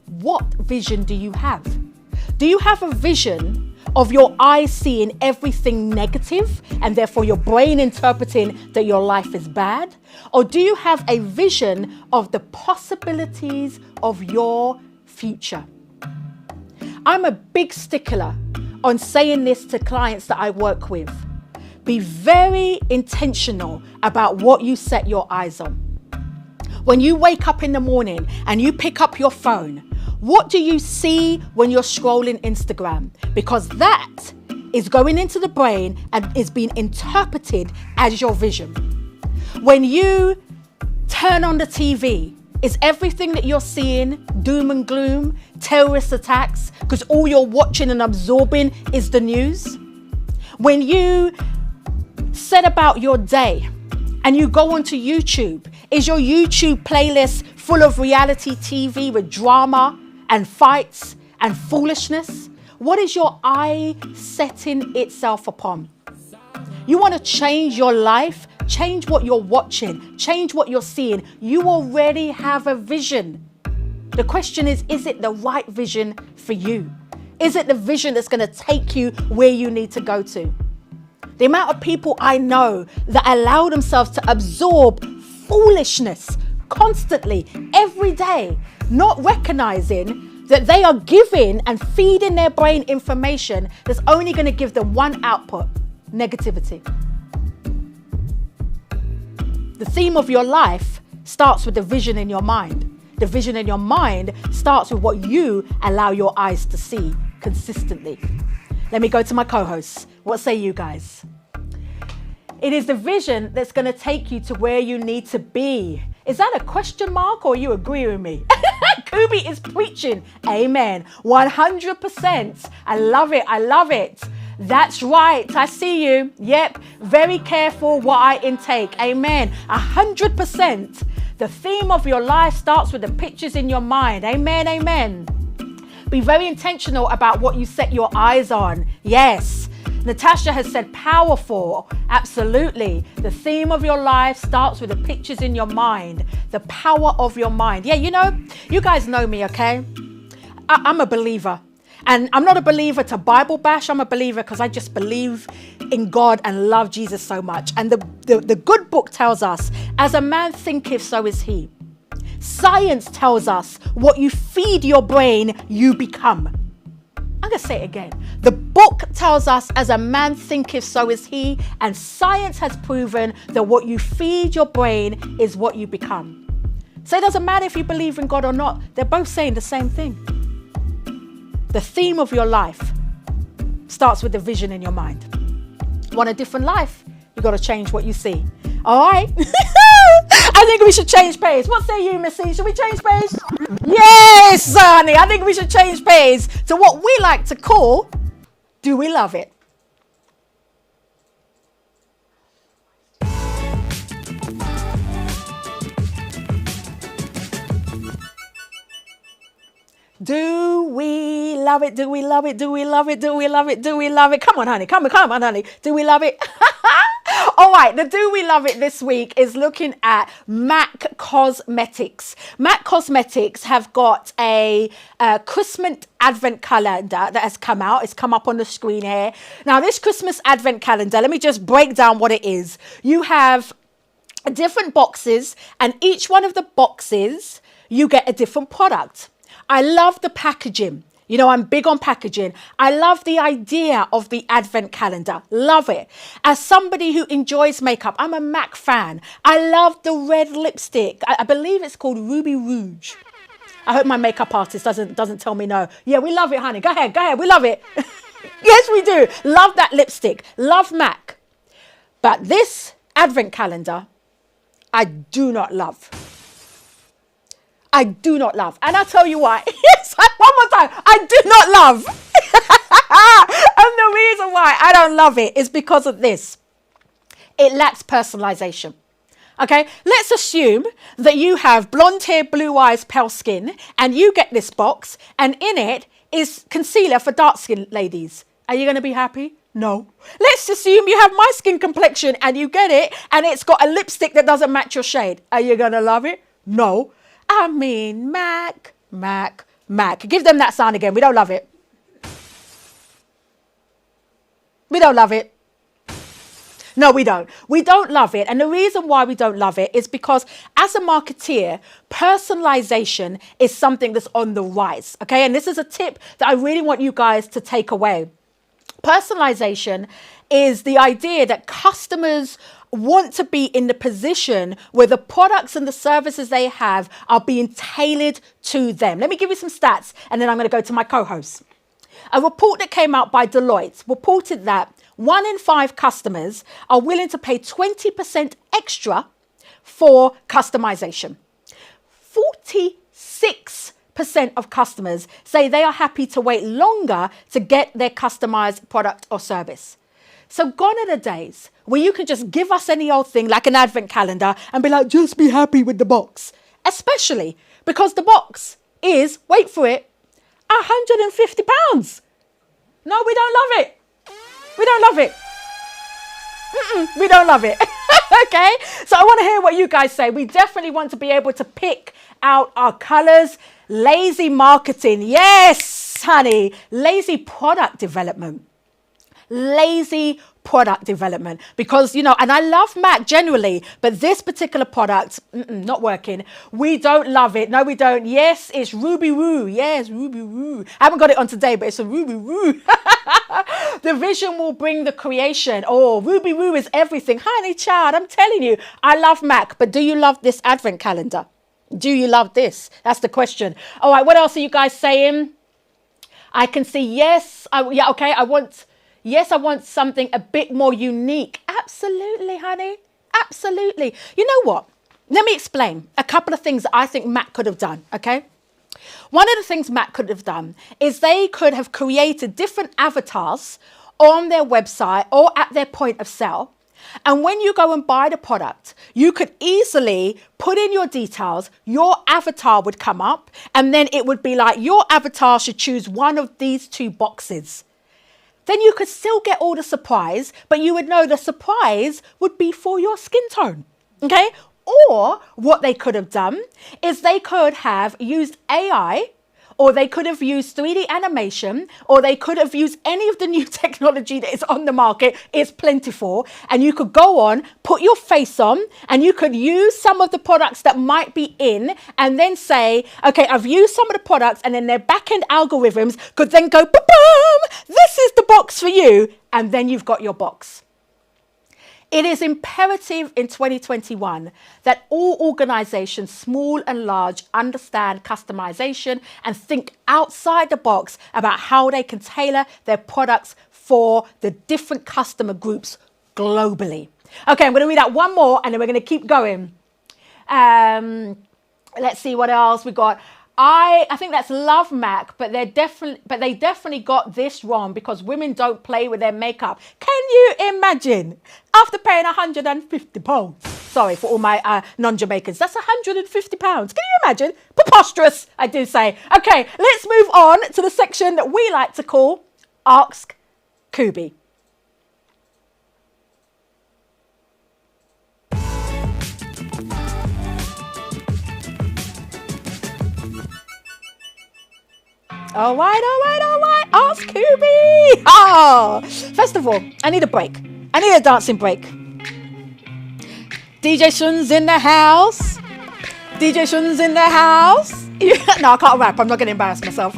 [SPEAKER 1] what vision do you have? Do you have a vision of your eyes seeing everything negative and therefore your brain interpreting that your life is bad? Or do you have a vision of the possibilities of your future? I'm a big stickler on saying this to clients that I work with. Be very intentional about what you set your eyes on. When you wake up in the morning and you pick up your phone, What do you see when you're scrolling Instagram? Because that is going into the brain and is being interpreted as your vision. When you turn on the TV, is everything that you're seeing doom and gloom, terrorist attacks, because all you're watching and absorbing is the news? When you set about your day and you go onto YouTube, is your YouTube playlist full of reality TV with drama and fights and foolishness? What is your eye setting itself upon? You want to change your life? Change what you're watching. Change what you're seeing. You already have a vision. The question is it the right vision for you? Is it the vision that's going to take you where you need to go to? The amount of people I know that allow themselves to absorb foolishness constantly, every day, not recognizing that they are giving and feeding their brain information that's only going to give them one output: negativity. The theme of your life starts with the vision in your mind. The vision in your mind starts with what you allow your eyes to see consistently. Let me go to my co-hosts. What say you guys? It is the vision that's going to take you to where you need to be. Is that a question mark or you agree with me? Kubi is preaching. Amen. 100%. I love it. I love it. That's right. I see you. Yep. Very careful what I intake. Amen. 100%. The theme of your life starts with the pictures in your mind. Amen. Amen. Be very intentional about what you set your eyes on. Yes. Natasha has said powerful. Absolutely. The theme of your life starts with the pictures in your mind. The power of your mind. Yeah, you know, you guys know me, okay? I'm a believer. And I'm not a believer to Bible bash. I'm a believer because I just believe in God and love Jesus so much. And the good book tells us, as a man thinketh, so is he. Science tells us what you feed your brain, you become. I'm going to say it again. The book tells us, as a man thinketh, so is he. And science has proven that what you feed your brain is what you become. So it doesn't matter if you believe in God or not. They're both saying the same thing. The theme of your life starts with the vision in your mind. Want a different life? You got to change what you see. All right? I think we should change pace. What say you, Missy? Should we change pace? Yes, honey. I think we should change pace to what we like to call, do we love it? Do we love it? Do we love it? Do we love it? Do we love it? Do we love it? Come on, honey. Come on, honey. Do we love it? All right. The Do We Love It this week is looking at MAC Cosmetics. MAC Cosmetics have got a Christmas advent calendar that has come out. It's come up on the screen here. Now, this Christmas advent calendar, let me just break down what it is. You have different boxes, and each one of the boxes, you get a different product. I love the packaging. You know, I'm big on packaging. I love the idea of the advent calendar. Love it. As somebody who enjoys makeup, I'm a MAC fan. I love the red lipstick. I believe it's called Ruby Rouge. I hope my makeup artist doesn't tell me no. Yeah, we love it, honey. Go ahead. We love it. Yes, we do. Love that lipstick. Love MAC. But this advent calendar, I do not love. I do not love. And I'll tell you why. Yes, one more time. I do not love. And the reason why I don't love it is because of this. It lacks personalization. Okay, let's assume that you have blonde hair, blue eyes, pale skin, and you get this box, and in it is concealer for dark skin ladies. Are you going to be happy? No. Let's assume you have my skin complexion and you get it, and it's got a lipstick that doesn't match your shade. Are you going to love it? No. I mean, MAC. Give them that sound again. We don't love it. We don't love it. No, we don't. We don't love it. And the reason why we don't love it is because as a marketeer, personalization is something that's on the rise. Okay. And this is a tip that I really want you guys to take away. Personalization is the idea that customers want to be in the position where the products and the services they have are being tailored to them. Let me give you some stats, and then I'm going to go to my co-host. A report that came out by Deloitte reported that 1 in 5 customers are willing to pay 20% extra for customization. 46% of customers say they are happy to wait longer to get their customized product or service. So gone are the days where you can just give us any old thing like an advent calendar and be like, just be happy with the box. Especially because the box is, wait for it, £150. No, we don't love it. We don't love it. We don't love it. Okay? So I want to hear what you guys say. We definitely want to be able to pick out our colors. Lazy marketing. Yes, honey. Lazy product development. Lazy product development, because and I love MAC generally, but this particular product not working. We don't love it. No, we don't. Yes, it's Ruby Woo. Yes, Ruby Woo. I haven't got it on today, but it's a Ruby Woo. The vision will bring the creation. Oh, Ruby Woo is everything, honey child. I'm telling you, I love MAC, but do you love this advent calendar? Do you love this? That's the question. All right, what else are you guys saying? I can see yes. Okay. Yes, I want something a bit more unique. Absolutely, honey. Absolutely. You know what? Let me explain a couple of things that I think MAC could have done, okay? One of the things MAC could have done is they could have created different avatars on their website or at their point of sale. And when you go and buy the product, you could easily put in your details, your avatar would come up, and then it would be like your avatar should choose one of these 2 boxes. Then you could still get all the surprise, but you would know the surprise would be for your skin tone, okay? Or what they could have done is they could have used AI, or they could have used 3D animation, or they could have used any of the new technology that is on the market. It's plentiful. And you could go on, put your face on, and you could use some of the products that might be in, and then say, okay, I've used some of the products, and then their back-end algorithms could then go, boom, this is the box for you. And then you've got your box. It is imperative in 2021 that all organizations, small and large, understand customization and think outside the box about how they can tailor their products for the different customer groups globally. Okay, I'm going to read out one more and then we're going to keep going. Let's see what else we got. I think that's Love MAC, but they definitely got this wrong because women don't play with their makeup. Can you imagine? After paying £150, sorry for all my non-Jamaicans, that's £150. Can you imagine? Preposterous, I do say. Okay, let's move on to the section that we like to call Ask Kubi. All right. Ask Kubi. Oh, first of all, I need a break. I need a dancing break. DJ Shun's in the house. DJ Shun's in the house. No, I can't rap. I'm not going to embarrass myself.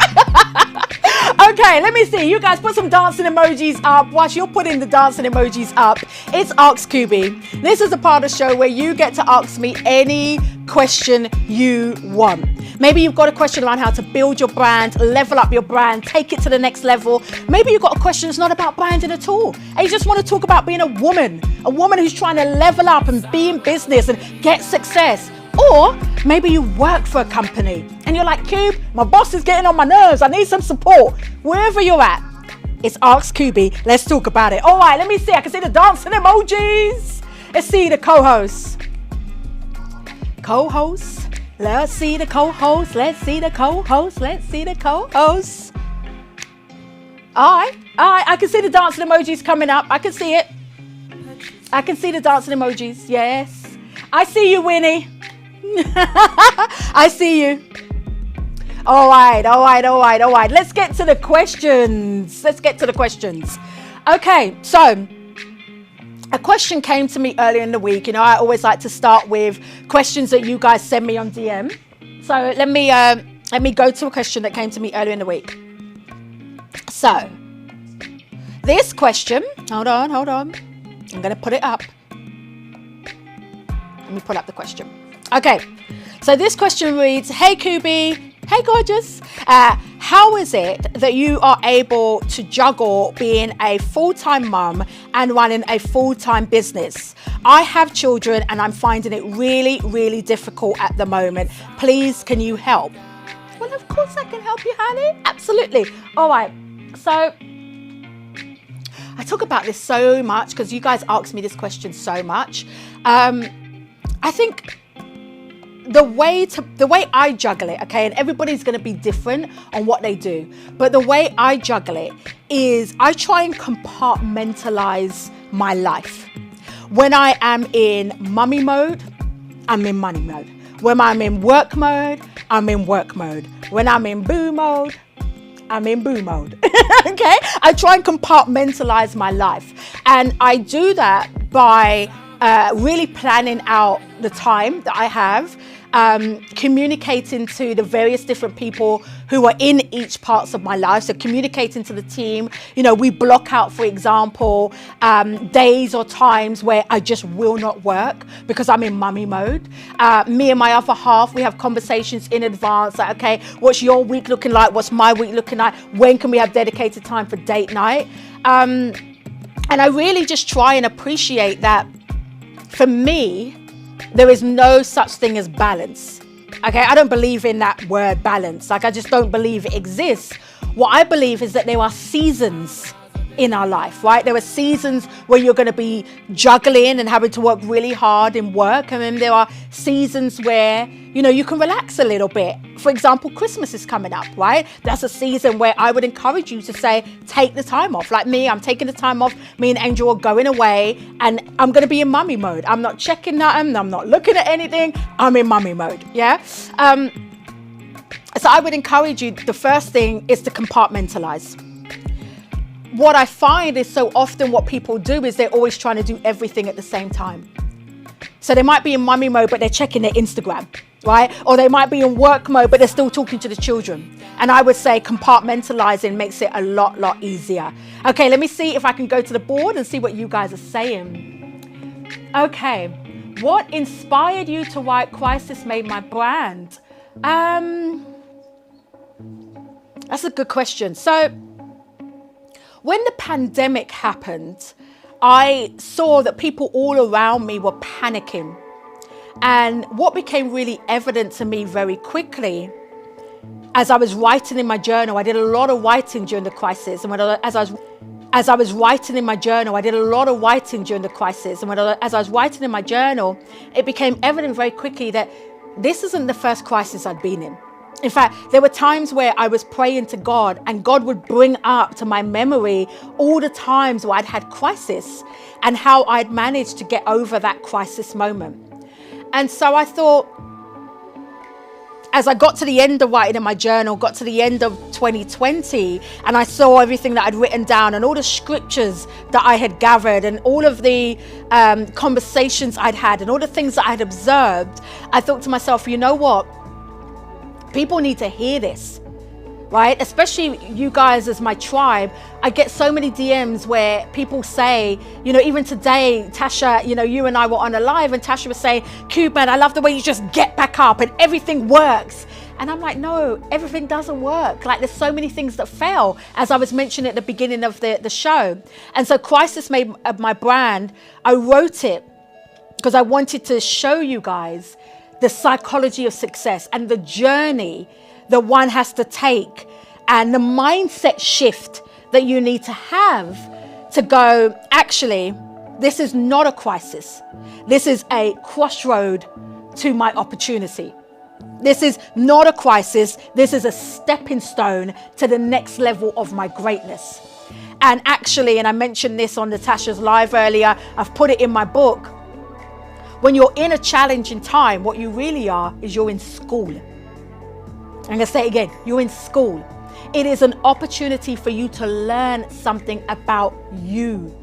[SPEAKER 1] Okay, let me see. You guys put some dancing emojis up. Whilst you're putting the dancing emojis up, it's Ask Kubi. This is a part of the show where you get to ask me any question you want. Maybe you've got a question around how to build your brand, level up your brand, take it to the next level. Maybe you've got a question that's not about branding at all. And you just want to talk about being a woman who's trying to level up and be in business and get success. Or maybe you work for a company and you're like, Cube, my boss is getting on my nerves. I need some support. Wherever you're at, it's Ask Kubi. Let's talk about it. All right, let me see. I can see the dancing emojis. Let's see the co-hosts. Co-hosts. Let's see the co-hosts. Let's see the co-hosts. Let's see the co-hosts. All right. I can see the dancing emojis coming up. I can see it. I can see the dancing emojis. Yes. I see you, Winnie. I see you. All right. Let's get to the questions. Okay, so a question came to me earlier in the week. You know, I always like to start with questions that you guys send me on DM. So let me go to a question that came to me earlier in the week. So This question, hold on. I'm going to put it up. Let me put up the question. Okay, so this question reads, hey Kubi, hey gorgeous. How is it that you are able to juggle being a full-time mum and running a full-time business? I have children and I'm finding it really, really difficult at the moment. Please, can you help? Well, of course I can help you, honey. Absolutely. All right. So I talk about this so much because you guys ask me this question so much. I think the way I juggle it, okay, and everybody's going to be different on what they do, but the way I juggle it is I try and compartmentalize my life. When I am in mummy mode, I'm in money mode. When I'm in work mode, I'm in work mode. When I'm in boo mode, I'm in boo mode. Okay, I try and compartmentalize my life, and I do that by really planning out the time that I have, communicating to the various different people who are in each parts of my life. So communicating to the team, you know, we block out, for example, days or times where I just will not work because I'm in mummy mode. Me and my other half, we have conversations in advance, like, okay, what's your week looking like? What's my week looking like? When can we have dedicated time for date night? And I really just try and appreciate that. For me, there is no such thing as balance. Okay, I don't believe in that word balance. Like, I just don't believe it exists. What I believe is that there are seasons in our life, right? There are seasons where you're going to be juggling and having to work really hard in work. And then there are seasons where, you know, you can relax a little bit. For example, Christmas is coming up, right? That's a season where I would encourage you to say, take the time off. Like me, I'm taking the time off. Me and Angel are going away and I'm going to be in mummy mode. I'm not checking nothing. I'm not looking at anything. I'm in mummy mode. Yeah. So I would encourage you. The first thing is to compartmentalize. What I find is so often what people do is they're always trying to do everything at the same time. So they might be in mummy mode, but they're checking their Instagram, right? Or they might be in work mode, but they're still talking to the children. And I would say compartmentalizing makes it a lot easier. Okay, let me see if I can go to the board and see what you guys are saying. Okay, what inspired you to write Crisis Made My Brand? That's a good question. So, when the pandemic happened, I saw that people all around me were panicking. And what became really evident to me very quickly, as I was writing in my journal, I did a lot of writing during the crisis. And as I was writing in my journal, I did a lot of writing during the crisis. And as I was writing in my journal, it became evident very quickly that this isn't the first crisis I'd been in. In fact, there were times where I was praying to God and God would bring up to my memory all the times where I'd had crisis and how I'd managed to get over that crisis moment. And so I thought, as I got to the end of writing in my journal, got to the end of 2020, and I saw everything that I'd written down and all the scriptures that I had gathered and all of the conversations I'd had and all the things that I had observed, I thought to myself, you know what? People need to hear this, right? Especially you guys as my tribe. I get so many DMs where people say, you know, even today, Tasha, you know, you and I were on a live and Tasha was saying, Kubi, man, I love the way you just get back up and everything works. And I'm like, no, everything doesn't work. Like, there's so many things that fail, as I was mentioning at the beginning of the show. And so Crisis Made My Brand, I wrote it because I wanted to show you guys the psychology of success and the journey that one has to take and the mindset shift that you need to have to go, actually, this is not a crisis. This is a crossroad to my opportunity. This is not a crisis. This is a stepping stone to the next level of my greatness. And actually, and I mentioned this on Natasha's live earlier, I've put it in my book. When you're in a challenging time, what you really are is you're in school. I'm going to say it again. You're in school. It is an opportunity for you to learn something about you.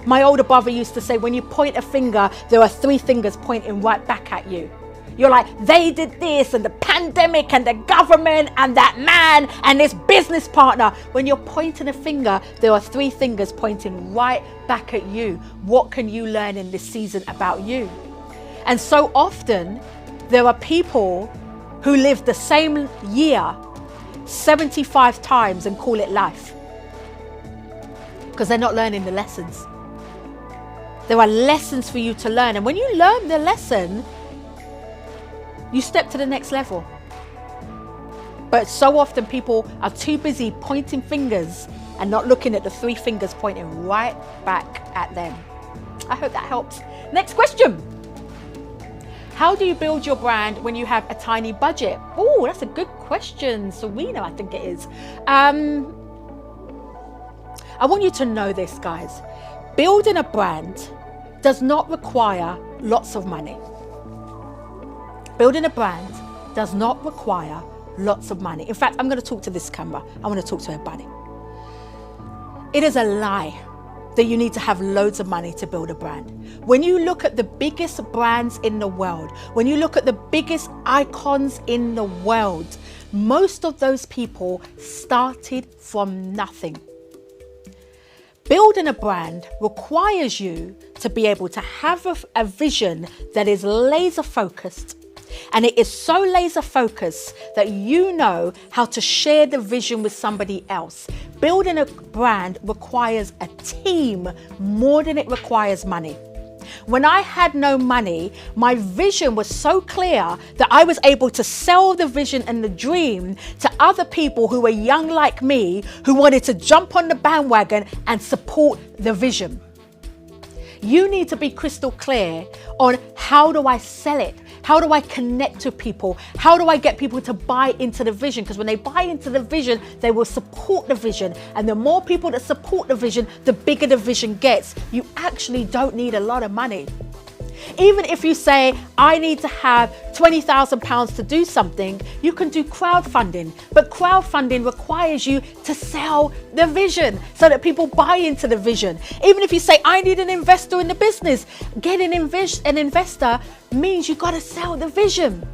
[SPEAKER 1] My older brother used to say, when you point a finger, there are 3 fingers pointing right back at you. You're like, they did this and the pandemic and the government and that man and this business partner. When you're pointing a finger, there are three fingers pointing right back at you. What can you learn in this season about you? And so often there are people who live the same year 75 times and call it life, because they're not learning the lessons. There are lessons for you to learn. And when you learn the lesson, you step to the next level. But so often people are too busy pointing fingers and not looking at the three fingers pointing right back at them. I hope that helps. Next question. How do you build your brand when you have a tiny budget? Oh, that's a good question. Serena, I think it is. I want you to know this, guys. Building a brand does not require lots of money. Building a brand does not require lots of money. In fact, I'm going to talk to this camera. I want to talk to everybody. It is a lie that you need to have loads of money to build a brand. When you look at the biggest brands in the world, when you look at the biggest icons in the world, most of those people started from nothing. Building a brand requires you to be able to have a vision that is laser focused. And it is so laser focused that you know how to share the vision with somebody else. Building a brand requires a team more than it requires money. When I had no money, my vision was so clear that I was able to sell the vision and the dream to other people who were young like me, who wanted to jump on the bandwagon and support the vision. You need to be crystal clear on how do I sell it? How do I connect to people? How do I get people to buy into the vision? Because when they buy into the vision, they will support the vision. And the more people that support the vision, the bigger the vision gets. You actually don't need a lot of money. Even if you say, I need to have £20,000 to do something, you can do crowdfunding. But crowdfunding requires you to sell the vision so that people buy into the vision. Even if you say, I need an investor in the business, getting an investor means you got to sell the vision.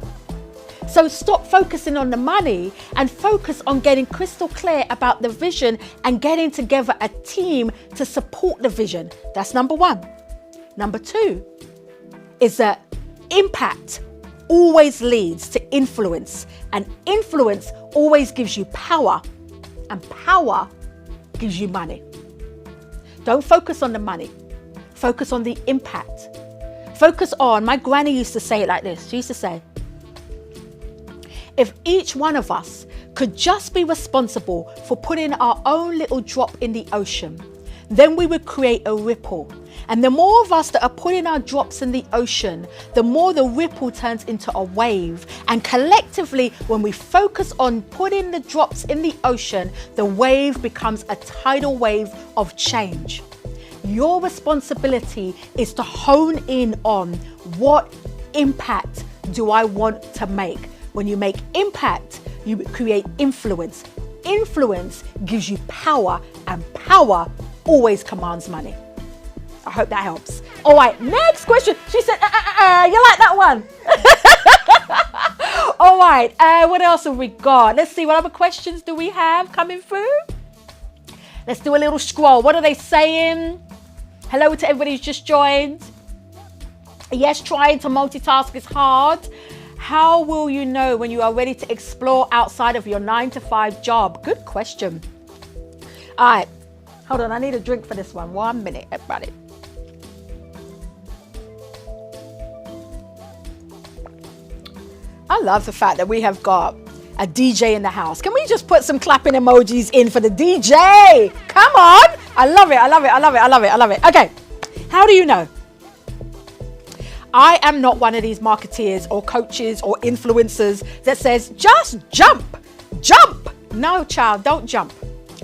[SPEAKER 1] So stop focusing on the money and focus on getting crystal clear about the vision and getting together a team to support the vision. That's number one. Number two is that impact always leads to influence, and influence always gives you power, and power gives you money. Don't focus on the money. Focus on the impact. Focus on, my granny used to say it like this. She used to say, if each one of us could just be responsible for putting our own little drop in the ocean, then we would create a ripple. And the more of us that are putting our drops in the ocean, the more the ripple turns into a wave. And collectively, when we focus on putting the drops in the ocean, the wave becomes a tidal wave of change. Your responsibility is to hone in on what impact do I want to make. When you make impact, you create influence. Influence gives you power, and power always commands money. I hope that helps. All right, next question. She said, you like that one? All right, what else have we got? Let's see, what other questions do we have coming through? Let's do a little scroll. What are they saying? Hello to everybody who's just joined. Yes, trying to multitask is hard. How will you know when you are ready to explore outside of your 9-to-5 job? Good question. All right, hold on, I need a drink for this one. 1 minute, everybody. I love the fact that we have got a DJ in the house. Can we just put some clapping emojis in for the DJ? Come on. I love it. I love it. I love it. I love it. I love it. Okay. How do you know? I am not one of these marketeers or coaches or influencers that says, just jump, jump. No, child, don't jump.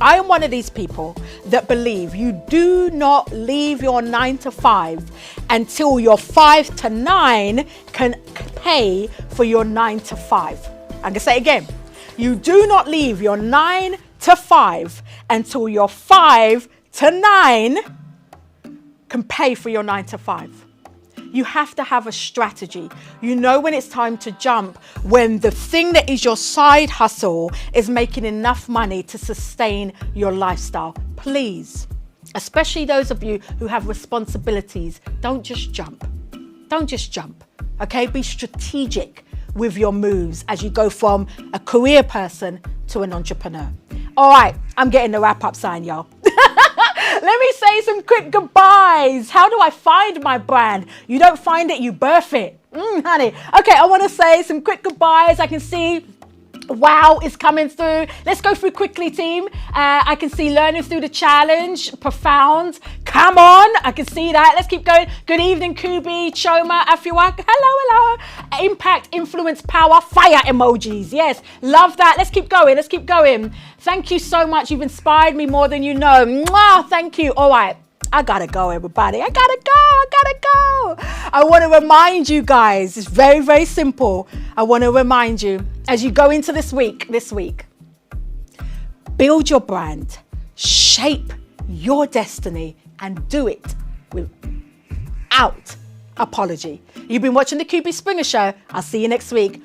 [SPEAKER 1] I am one of these people that believe you do not leave your 9-to-5 until your 5-to-9 can pay for your 9-to-5. I'm going to say it again. You do not leave your 9-to-5 until your 5-to-9 can pay for your 9-to-5. You have to have a strategy. You know when it's time to jump, when the thing that is your side hustle is making enough money to sustain your lifestyle. Please, especially those of you who have responsibilities, don't just jump. Don't just jump, okay? Be strategic with your moves as you go from a career person to an entrepreneur. All right, I'm getting the wrap up sign, y'all. Let me say some quick goodbyes. How do I find my brand? You don't find it, you birth it. Honey. Okay, I want to say some quick goodbyes. I can see wow is coming through. Let's go through quickly, team. I can see learning through the challenge, profound. Come on, I can see that. Let's keep going. Good evening, Kubi, Choma, Afiwa. Hello. Impact, influence, power, fire emojis. Yes, love that. Let's keep going. Thank you so much. You've inspired me more than you know. Mwah, thank you. All right. I gotta go, everybody. I gotta go. I want to remind you guys, it's very, very simple. I want to remind you as you go into this week, build your brand, shape your destiny, and do it without apology. You've been watching the Kubi Springer Show. I'll see you next week.